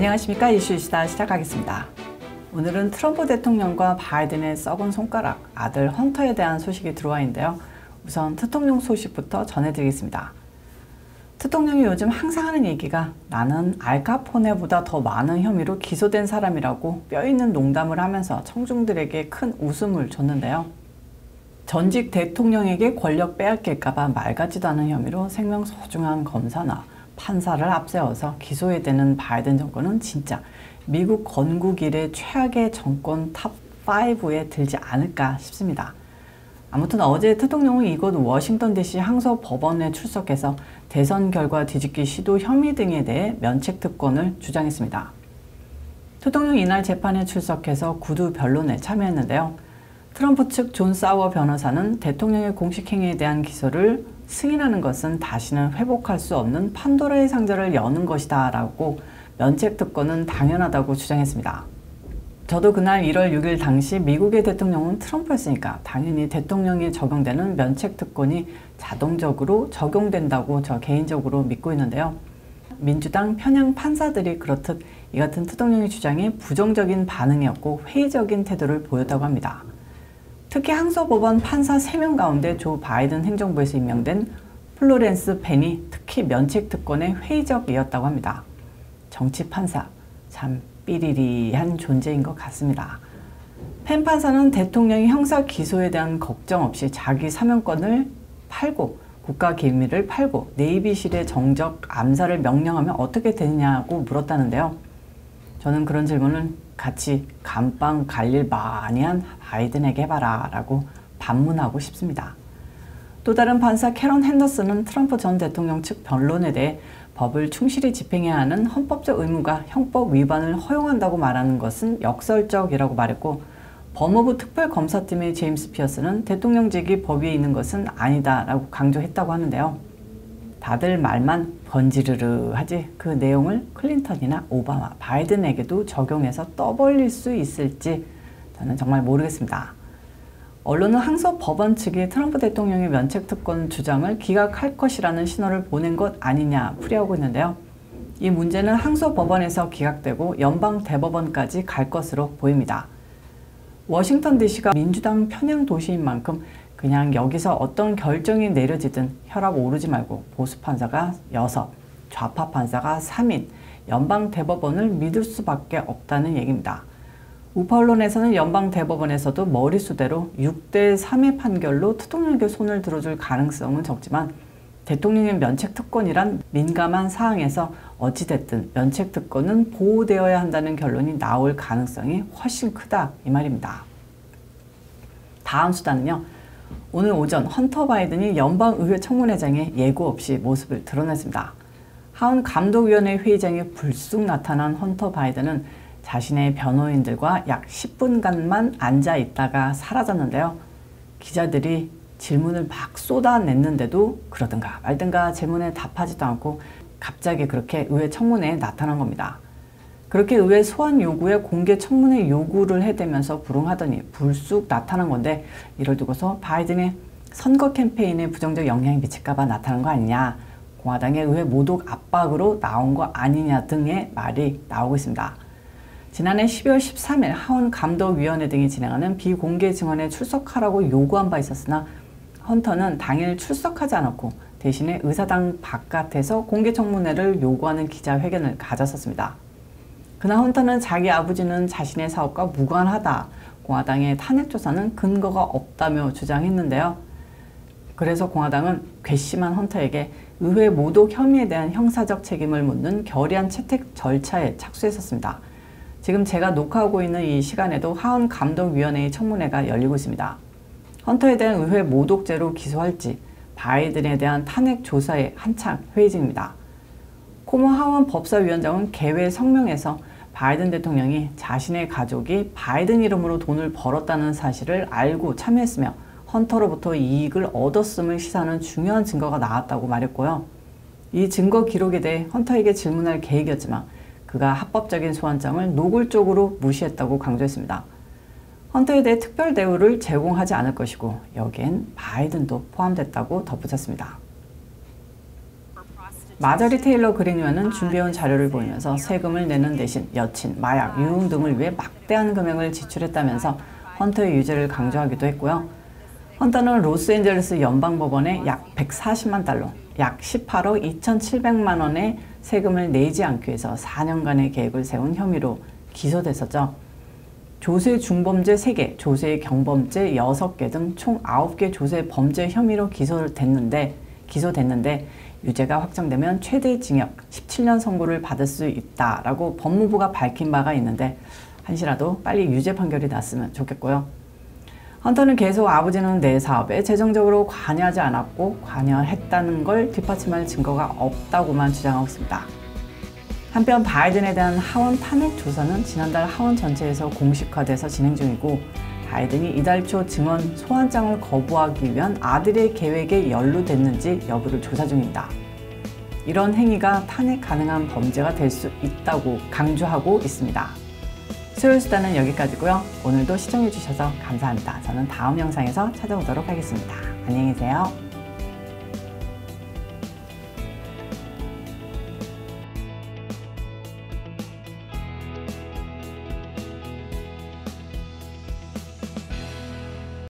안녕하십니까. 이슈이시다 시작하겠습니다. 오늘은 트럼프 대통령과 바이든의 썩은 손가락, 아들 헌터에 대한 소식이 들어와 있는데요. 우선 대통령 소식부터 전해드리겠습니다. 대통령이 요즘 항상 하는 얘기가 나는 알카포네보다 더 많은 혐의로 기소된 사람이라고 뼈있는 농담을 하면서 청중들에게 큰 웃음을 줬는데요. 전직 대통령에게 권력 빼앗길까봐 말 같지도 않은 혐의로 생명 소중한 검사나 판사를 앞세워서 기소에 되는 바이든 정권은 진짜 미국 건국 이래 최악의 정권 탑5에 들지 않을까 싶습니다. 아무튼 어제 대통령은 이곳 워싱턴 DC 항소법원에 출석해서 대선 결과 뒤집기 시도 혐의 등에 대해 면책특권을 주장했습니다. 대통령이 이날 재판에 출석해서 구두 변론에 참여했는데요. 트럼프 측 존 사워 변호사는 대통령의 공식 행위에 대한 기소를 승인하는 것은 다시는 회복할 수 없는 판도라의 상자를 여는 것이다 라고 면책특권은 당연하다고 주장했습니다. 저도 그날 1월 6일 당시 미국의 대통령은 트럼프였으니까 당연히 대통령에 적용되는 면책특권이 자동적으로 적용된다고 저 개인적으로 믿고 있는데요. 민주당 편향 판사들이 그렇듯 이 같은 대통령의 주장에 부정적인 반응이었고 회의적인 태도를 보였다고 합니다. 특히 항소법원 판사 3명 가운데 조 바이든 행정부에서 임명된 플로렌스 펜이 특히 면책특권에 회의적이었다고 합니다. 정치 판사, 참 삐리리한 존재인 것 같습니다. 펜 판사는 대통령이 형사 기소에 대한 걱정 없이 자기 사면권을 팔고 국가 기밀을 팔고 네이비실의 정적 암살을 명령하면 어떻게 되느냐고 물었다는데요. 저는 그런 질문을 같이 감방 갈 일 많이 한 바이든에게 해봐라 라고 반문하고 싶습니다. 또 다른 판사 캐런 핸더슨은 트럼프 전 대통령 측 변론에 대해 법을 충실히 집행해야 하는 헌법적 의무가 형법 위반을 허용한다고 말하는 것은 역설적이라고 말했고, 법무부 특별검사팀의 제임스 피어스는 대통령직이 법 위에 있는 것은 아니다 라고 강조했다고 하는데요. 다들 말만 번지르르 하지 그 내용을 클린턴이나 오바마, 바이든에게도 적용해서 떠벌릴 수 있을지 저는 정말 모르겠습니다. 언론은 항소법원 측이 트럼프 대통령의 면책특권 주장을 기각할 것이라는 신호를 보낸 것 아니냐 풀이하고 있는데요. 이 문제는 항소법원에서 기각되고 연방대법원까지 갈 것으로 보입니다. 워싱턴 DC가 민주당 편향 도시인 만큼 그냥 여기서 어떤 결정이 내려지든 혈압 오르지 말고 보수 판사가 6, 좌파 판사가 3인 연방대법원을 믿을 수밖에 없다는 얘기입니다. 우파 언론에서는 연방대법원에서도 머릿수대로 6대3의 판결로 대통령에게 손을 들어줄 가능성은 적지만 대통령의 면책특권이란 민감한 사항에서 어찌됐든 면책특권은 보호되어야 한다는 결론이 나올 가능성이 훨씬 크다 이 말입니다. 다음 수단은요. 오늘 오전 헌터 바이든이 연방의회 청문회장에 예고 없이 모습을 드러냈습니다. 하원 감독위원회 회의장에 불쑥 나타난 헌터 바이든은 자신의 변호인들과 약 10분간만 앉아 있다가 사라졌는데요. 기자들이 질문을 막 쏟아냈는데도 그러든가 말든가 질문에 답하지도 않고 갑자기 그렇게 의회 청문회에 나타난 겁니다. 그렇게 의회 소환 요구에 공개 청문회 요구를 해대면서 불응하더니 불쑥 나타난 건데 이를 두고서 바이든의 선거 캠페인에 부정적 영향이 미칠까봐 나타난 거 아니냐, 공화당의 의회 모독 압박으로 나온 거 아니냐 등의 말이 나오고 있습니다. 지난해 12월 13일 하원 감독위원회 등이 진행하는 비공개 증언에 출석하라고 요구한 바 있었으나 헌터는 당일 출석하지 않았고 대신에 의사당 바깥에서 공개 청문회를 요구하는 기자회견을 가졌었습니다. 그날 헌터는 자기 아버지는 자신의 사업과 무관하다, 공화당의 탄핵조사는 근거가 없다며 주장했는데요. 그래서 공화당은 괘씸한 헌터에게 의회 모독 혐의에 대한 형사적 책임을 묻는 결의안 채택 절차에 착수했었습니다. 지금 제가 녹화하고 있는 이 시간에도 하원 감독위원회의 청문회가 열리고 있습니다. 헌터에 대한 의회 모독죄로 기소할지 바이든에 대한 탄핵 조사에 한창 회의 중입니다. 코모 하원 법사위원장은 개회 성명에서 바이든 대통령이 자신의 가족이 바이든 이름으로 돈을 벌었다는 사실을 알고 참여했으며 헌터로부터 이익을 얻었음을 시사하는 중요한 증거가 나왔다고 말했고요. 이 증거 기록에 대해 헌터에게 질문할 계획이었지만 그가 합법적인 소환장을 노골적으로 무시했다고 강조했습니다. 헌터에 대해 특별 대우를 제공하지 않을 것이고 여기엔 바이든도 포함됐다고 덧붙였습니다. 마저리 테일러 그린의원은 준비해온 자료를 보이면서 세금을 내는 대신 여친, 마약, 유흥 등을 위해 막대한 금액을 지출했다면서 헌터의 유죄를 강조하기도 했고요. 헌터는 로스앤젤레스 연방법원에 약 140만 달러, 약 18억 2,700만 원의 세금을 내지 않기 위해서 4년간의 계획을 세운 혐의로 기소됐었죠. 조세 중범죄 3개, 조세 경범죄 6개 등 총 9개 조세 범죄 혐의로 기소됐는데 유죄가 확정되면 최대 징역 17년 선고를 받을 수 있다라고 법무부가 밝힌 바가 있는데 한시라도 빨리 유죄 판결이 났으면 좋겠고요. 헌터는 계속 아버지는 내 사업에 재정적으로 관여하지 않았고 관여했다는 걸 뒷받침할 증거가 없다고만 주장하고 있습니다. 한편 바이든에 대한 하원 탄핵 조사는 지난달 하원 전체에서 공식화돼서 진행 중이고 바이든이 이달 초 증언 소환장을 거부하기 위한 아들의 계획에 연루됐는지 여부를 조사 중입니다. 이런 행위가 탄핵 가능한 범죄가 될 수 있다고 강조하고 있습니다. 수요일 수다는 여기까지고요. 오늘도 시청해주셔서 감사합니다. 저는 다음 영상에서 찾아오도록 하겠습니다. 안녕히 계세요.